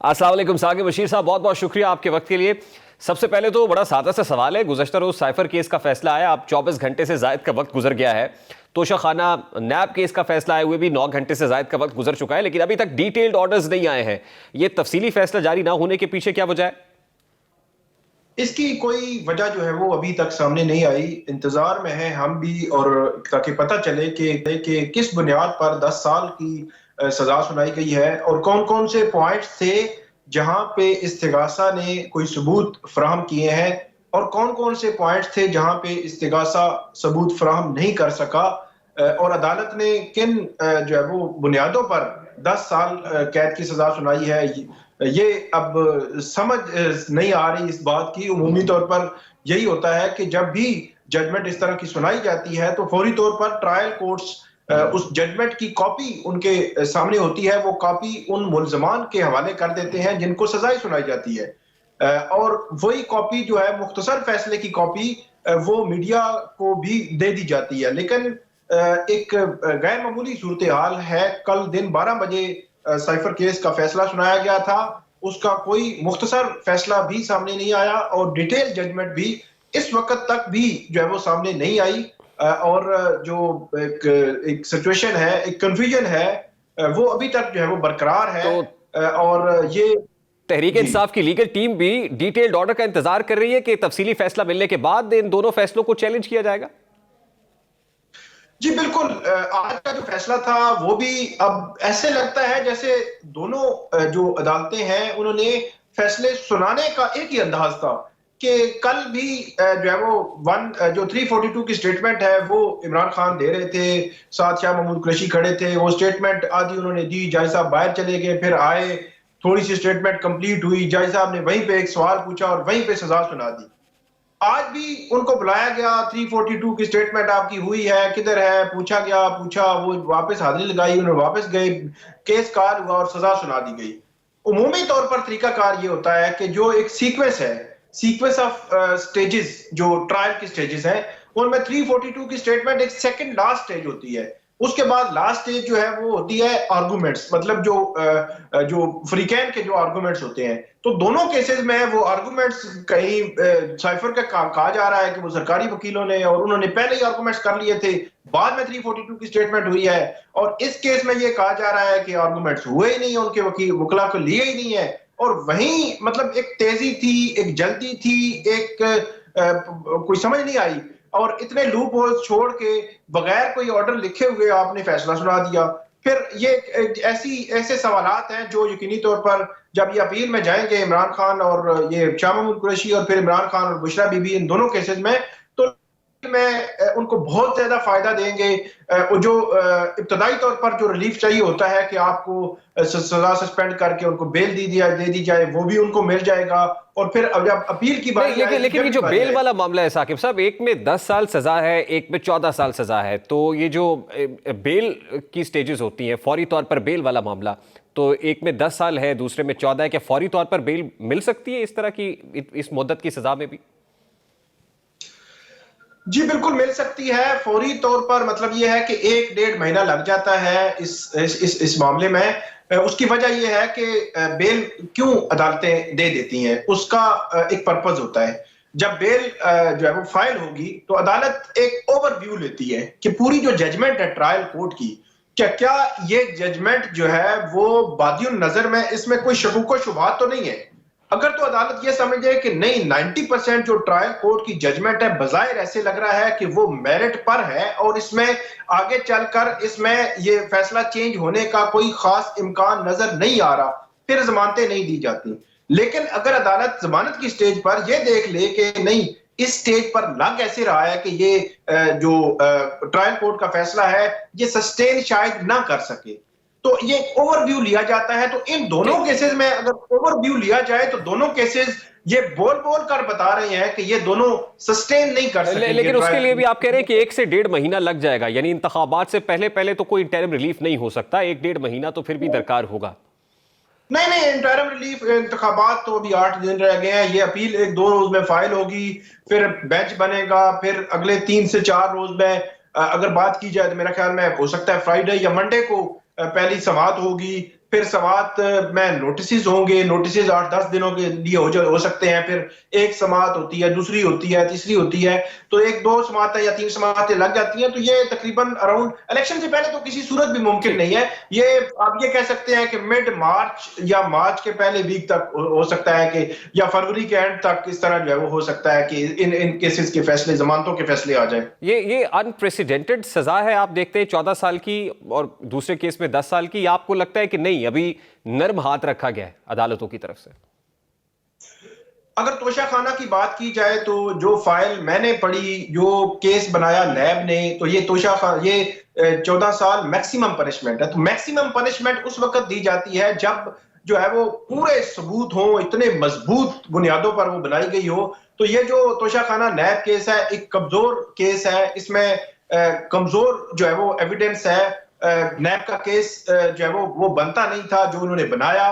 अस्सलाम वालेकुम साकिब बशीर साहब, बहुत बहुत शुक्रिया आपके वक्त के लिए। सबसे पहले तो बड़ा सादा सा सवाल है, गुज़श्ता रोज साइफर केस का फैसला आया, अब 24 घंटे से जायद का वक्त गुजर गया है। तोशाखाना नैब केस का फैसला आए हुए भी 9 घंटे से जायद का वक्त गुजर चुका है, लेकिन अभी तक डिटेल्ड ऑर्डर्स नहीं आए हैं। ये तफसीली फैसला जारी ना होने के पीछे क्या वजह है? इसकी कोई वजह जो है वो अभी तक सामने नहीं आई। इंतजार में है हम भी, और ताकि पता चले कि किस बुनियाद पर 10 साल की सजा सुनाई गई है और कौन कौन से पॉइंट्स थे जहां पे इस्तिगासा ने कोई सबूत फराहम किए हैं और कौन कौन से पॉइंट्स थे जहां पे इस्तिगासा सबूत फराहम नहीं कर सका। और अदालत ने किन जो है वो बुनियादों पर 10 साल कैद की सजा सुनाई है, ये अब समझ नहीं आ रही इस बात की। उमूमी तौर पर यही होता है कि जब भी जजमेंट इस तरह की सुनाई जाती है तो फौरी तौर पर ट्रायल कोर्ट्स उस जजमेंट की कॉपी उनके सामने होती है, वो कॉपी उन मुल्जमान के हवाले कर देते हैं जिनको सजाएं सुनाई जाती है। और वही कॉपी जो है मुख्तसर फैसले की कॉपी वो मीडिया को भी दे दी जाती है। लेकिन एक गैर मामूली सूरत हाल है, कल दिन 12 बजे साइफर केस का फैसला सुनाया गया था, उसका कोई मुख्तसर फैसला भी सामने नहीं आया और डिटेल जजमेंट भी इस वक्त तक भी जो है वो सामने नहीं आई। और जो एक सिचुएशन है, एक कंफ्यूजन है, वो अभी तक जो है वो बरकरार है। तो और ये तहरीक जी इंसाफ की लीगल टीम भी डिटेल्ड ऑर्डर का इंतजार कर रही है कि तफसीली फैसला मिलने के बाद इन दोनों फैसलों को चैलेंज किया जाएगा। जी बिल्कुल। आज का जो फैसला था वो भी अब ऐसे लगता है जैसे दोनों जो अदालतें हैं उन्होंने फैसले सुनाने का एक ही अंदाज था कि कल भी जो है वो जो 342 की स्टेटमेंट है वो इमरान खान दे रहे थे, साथ शाह महमूद कुरैशी खड़े थे, वो स्टेटमेंट आधी उन्होंने दी, जज साहब बाहर चले गए, फिर आए, थोड़ी सी स्टेटमेंट कंप्लीट हुई, जज साहब ने वहीं पे एक सवाल पूछा और वहीं पे सजा सुना दी। आज भी उनको बुलाया गया, 342 की स्टेटमेंट आपकी हुई है, किधर है, पूछा गया, पूछा, वो वापस हाजिरी लगाई, उन्होंने वापस गए, केस कॉल हुआ और सजा सुना दी गई। उमूमी तौर पर तरीकाकार ये होता है कि जो एक सीक्वेंस है, सीक्वेंस ऑफ स्टेजेस, जो ट्रायल की स्टेजेस है, उनमें 342 की स्टेटमेंट एक सेकंड लास्ट स्टेज होती है। उसके बाद लास्ट स्टेज जो है वो होती है आर्गुमेंट्स, मतलब जो फ्रीकैन के जो आर्गुमेंट्स होते हैं। तो दोनों केसेस में वो आर्गुमेंट्स कहीं साइफर का कहा जा रहा है कि वो सरकारी वकीलों ने और उन्होंने पहले ही आर्गुमेंट्स कर लिए थे, बाद में 342 की स्टेटमेंट हुई है। और इस केस में ये कहा जा रहा है कि आर्गुमेंट्स हुए ही नहीं, उनके वकील वकला को लिए ही नहीं है। और वहीं मतलब एक तेजी थी, एक जल्दी थी, एक कोई समझ नहीं आई और इतने लूप होल्स छोड़ के बगैर कोई ऑर्डर लिखे हुए आपने फैसला सुना दिया। फिर ये ऐसे सवालात हैं जो यकीनी तौर पर जब ये अपील में जाएंगे इमरान खान और ये शाह महमूद कुरैशी और फिर इमरान खान और बुशरा बीबी, इन दोनों केसेस में, तो में उनको बहुत ज्यादा फायदा देंगे। जो इब्तदाई तौर पर जो रिलीफ चाहिए होता है कि आपको सजा सस्पेंड करके उनको बेल दे दी जाए, वो भी उनको मिल जाएगा। और फिर अब जब अपील की बात, लेकिन ये जो बेल वाला मामला है साकिब साहब, एक में 10 साल सजा है, एक में 14 साल सजा है, तो ये जो बेल की स्टेजेस होती हैं, फौरी तौर पर बेल वाला मामला, तो एक में 10 साल है, दूसरे में 14 है, क्या फौरी तौर पर बेल मिल सकती है इस तरह की, इस मुद्दत की सजा में भी? जी बिल्कुल मिल सकती है फौरी तौर पर। मतलब यह है कि 1-1.5 महीना लग जाता है इस मामले में। उसकी वजह यह है कि बेल क्यों अदालतें दे देती हैं, उसका एक पर्पज होता है। जब बेल जो है वो फाइल होगी तो अदालत एक ओवरव्यू लेती है कि पूरी जो जजमेंट है ट्रायल कोर्ट की, क्या ये जजमेंट जो है वो बादियुन नजर में, इसमें कोई शकूक शुबहात तो नहीं है। अगर तो अदालत ये समझे कि नहीं, 90% जो ट्रायल कोर्ट की जजमेंट है बजाहिर ऐसे लग रहा है कि वो मेरिट पर है और इसमें आगे चलकर इसमें ये फैसला चेंज होने का कोई खास इम्कान नजर नहीं आ रहा, फिर जमानतें नहीं दी जाती। लेकिन अगर अदालत जमानत की स्टेज पर यह देख ले कि नहीं, इस स्टेज पर लग ऐसे रहा है कि ये जो ट्रायल कोर्ट का फैसला है ये सस्टेन शायद ना कर सके, तो ये ओवरव्यू लिया जाता है। तो इन दोनों केसेस में अगर ओवरव्यू लिया जाए तो दोनों केसेस ये बोल बोल कर बता रहे हैं कि ये दोनों सस्टेन नहीं कर सकेंगे। लेकिन उसके लिए भी आप कह रहे हैं कि 1 से 1.5 महीना लग जाएगा, यानी इंतखाबात से पहले पहले तो कोई इंटरिम रिलीफ नहीं हो सकता, 1-1.5 महीना तो फिर भी दरकार होगा। नहीं, इंटरिम रिलीफ, इंतखाबात तो अभी 8 दिन रह गए हैं, ये अपील 1-2 रोज में फाइल होगी, फिर बेंच बनेगा, फिर अगले 3 से 4 रोज में अगर बात की जाए तो मेरा ख्याल में हो सकता है फ्राइडे या मंडे को पहली समाअत होगी, फिर समात में नोटिस होंगे, नोटिस 8-10 दिनों के लिए हो सकते हैं, फिर एक समात होती है, दूसरी होती है, तीसरी होती है, तो 1-2 समातें या 3 समातें लग जाती हैं, तो ये तकरीबन अराउंड इलेक्शन से पहले तो किसी सूरत भी मुमकिन नहीं है। ये आप ये कह सकते हैं कि मिड मार्च या मार्च के पहले वीक तक हो सकता है कि, या फरवरी के एंड तक इस तरह जो है वो हो सकता है कि इन केसेस के फैसले, जमानतों के फैसले आ जाए। ये अनप्रेसिडेंटेड सजा है, आप देखते हैं 14 साल की और दूसरे केस में 10 साल की, या आपको लगता है कि नहीं अभी नर्म हाथ रखा गया है अदालतों की तरफ से? अगर तोशाखाना की बात की जाए तो जो फाइल मैंने पढ़ी, जो केस बनाया नैब ने, तो ये 14 साल मैक्सिमम पनिशमेंट है। तो मैक्सिमम पनिशमेंट उस वक्त दी जाती है जब जो है वो पूरे सबूत हो, इतने मजबूत बुनियादों पर वो बनाई गई हो। तो ये जो तोशाखाना नैब केस है, एक कमजोर केस है, इसमें कमजोर जो है वो एविडेंस है। नैब का केस जो है वो बनता नहीं था जो उन्होंने बनाया।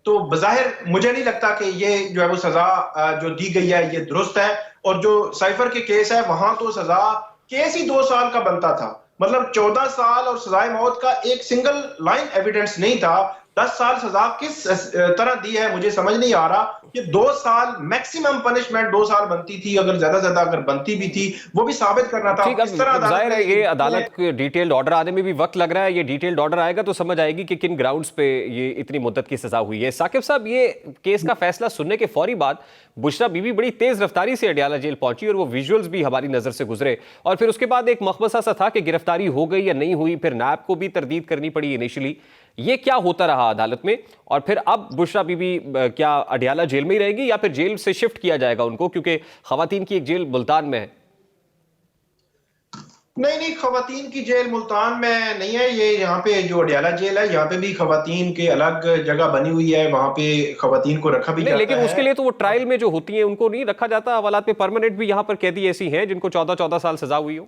तो बज़ाहिर मुझे नहीं लगता कि ये जो है वो सजा जो दी गई है ये दुरुस्त है। और जो साइफर के केस है वहां तो सजा केस ही 2 साल का बनता था, मतलब 14 साल और सजाए मौत का एक सिंगल लाइन एविडेंस नहीं था। 10 साल सजा किस तरह दी है मुझे समझ नहीं आ रहा। ये 2 साल मैक्सिमम पनिशमेंट 2 साल बनती थी, अगर ज्यादा अगर बनती भी थी वो भी साबित करना था। ठीक, किस तरह अब जाहिर है ये अदालत के डिटेल्ड ऑर्डर आने में भी वक्त लग रहा है। ये डिटेल्ड ऑर्डर आएगा तो समझ आएगी कि किन ग्राउंड्स पे ये इतनी मुद्दत की सजा हुई है। साकिब साहब, ये केस का फैसला सुनने के फौरी बाद बुशरा बीबी बड़ी तेज रफ्तारी से अडयाला जेल पहुंची और वो विजुअल्स भी हमारी नजर से गुजरे, और फिर उसके बाद एक मखमसा सा था कि गिरफ्तारी हो गई या नहीं हुई, फिर नैब को भी तरदीद करनी पड़ी इनिशियली। ये क्या होता रहा अदालत में, और फिर अब बुशरा बीबी क्या अडयाला जेल में ही रहेगी या फिर जेल से शिफ्ट किया जाएगा उनको, क्योंकि खवातीन की एक जेल मुल्तान में है? नहीं, खवातीन की जेल मुल्तान में नहीं है। ये यहाँ पे जो अडयाला जेल है, यहाँ पे भी खवातीन के अलग जगह बनी हुई है, वहां पे खवातीन को रखा भी नहीं, जाता लेकिन है। उसके लिए तो वो ट्रायल में जो होती हैं उनको नहीं रखा जाता हवालात में? परमानेंट भी यहाँ पर कैदी ऐसी हैं जिनको 14-14 साल सजा हुई हो?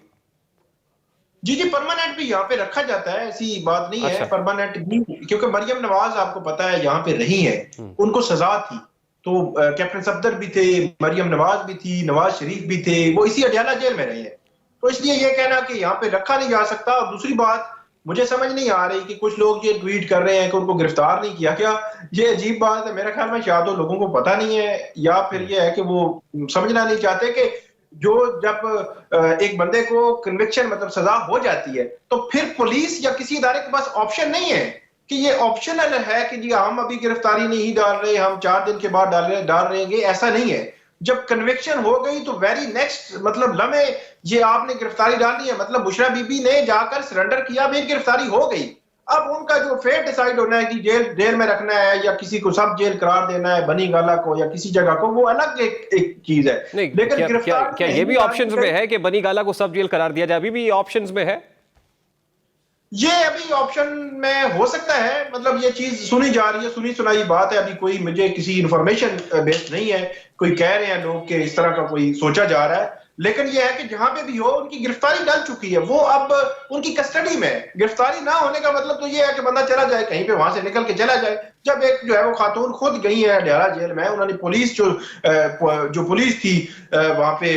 जी, परमानेंट भी यहाँ पे रखा जाता है, ऐसी बात नहीं है। अच्छा। परमानेंट भी, क्योंकि मरियम नवाज आपको पता है यहाँ पे रही है, उनको सजा थी। तो कैप्टन सफदर भी थे, मरियम नवाज भी थी, नवाज शरीफ भी थे, वो इसी अडयाला जेल में रहे हैं। तो इसलिए ये कहना कि यहाँ पे रखा नहीं जा सकता। और दूसरी बात मुझे समझ नहीं आ रही कि कुछ लोग ये ट्वीट कर रहे हैं कि उनको गिरफ्तार नहीं किया गया। ये अजीब बात है, मेरे ख्याल में शायद तो लोगों को पता नहीं है, या फिर ये है कि वो समझना नहीं चाहते कि जो जब एक बंदे को कन्विक्शन मतलब सजा हो जाती है तो फिर पुलिस या किसी इदारे के पास ऑप्शन नहीं है कि ये ऑप्शनल है कि जी हम अभी गिरफ्तारी नहीं डाल रहे, हम 4 दिन के बाद डाल रहे हैं, ऐसा नहीं है। जब कन्विक्शन हो गई तो वेरी नेक्स्ट मतलब लम्हे ये आपने गिरफ्तारी डालनी है, मतलब बुशरा बीबी ने जाकर सरेंडर किया, फिर गिरफ्तारी हो गई। अब उनका जो फेट डिसाइड होना है कि जेल में रखना है या किसी को सब जेल करार देना है, बनी गाला को या किसी जगह को, वो अलग एक चीज है। नहीं, लेकिन क्या ये भी ऑप्शंस में है कि बनी गाला को सब जेल करार दिया जाए? अभी भी ऑप्शंस में है? ये अभी ऑप्शन में हो सकता है, मतलब ये चीज सुनी जा रही है, सुनी सुनाई बात है। अभी कोई मुझे किसी इंफॉर्मेशन बेस्ड नहीं है, कोई कह रहे हैं लोग कि इस तरह का कोई सोचा जा रहा है। लेकिन ये है कि जहां पे भी हो उनकी गिरफ्तारी डल चुकी है, वो अब उनकी कस्टडी में है। गिरफ्तारी ना होने का मतलब तो ये है कि बंदा चला जाए कहीं पे, वहां से निकल के चला जाए। जब एक जो है वो खातून खुद गई है अडयाला जेल में, उन्होंने पुलिस जो पुलिस थी वहां पे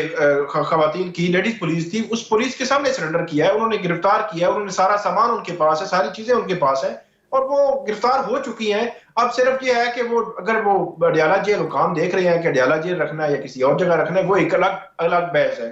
खवातीन की लेडीज पुलिस थी, उस पुलिस के सामने सरेंडर किया है, उन्होंने गिरफ्तार किया है, उन्होंने सारा सामान उनके पास है, सारी चीजें उनके पास है और वो गिरफ्तार हो चुकी हैं। अब सिर्फ ये है कि वो अगर वो अडयाला जेल हुकाम देख रहे हैं कि अडयाला जेल रखना है या किसी और जगह रखना है, वो एक अलग अलग बहस है।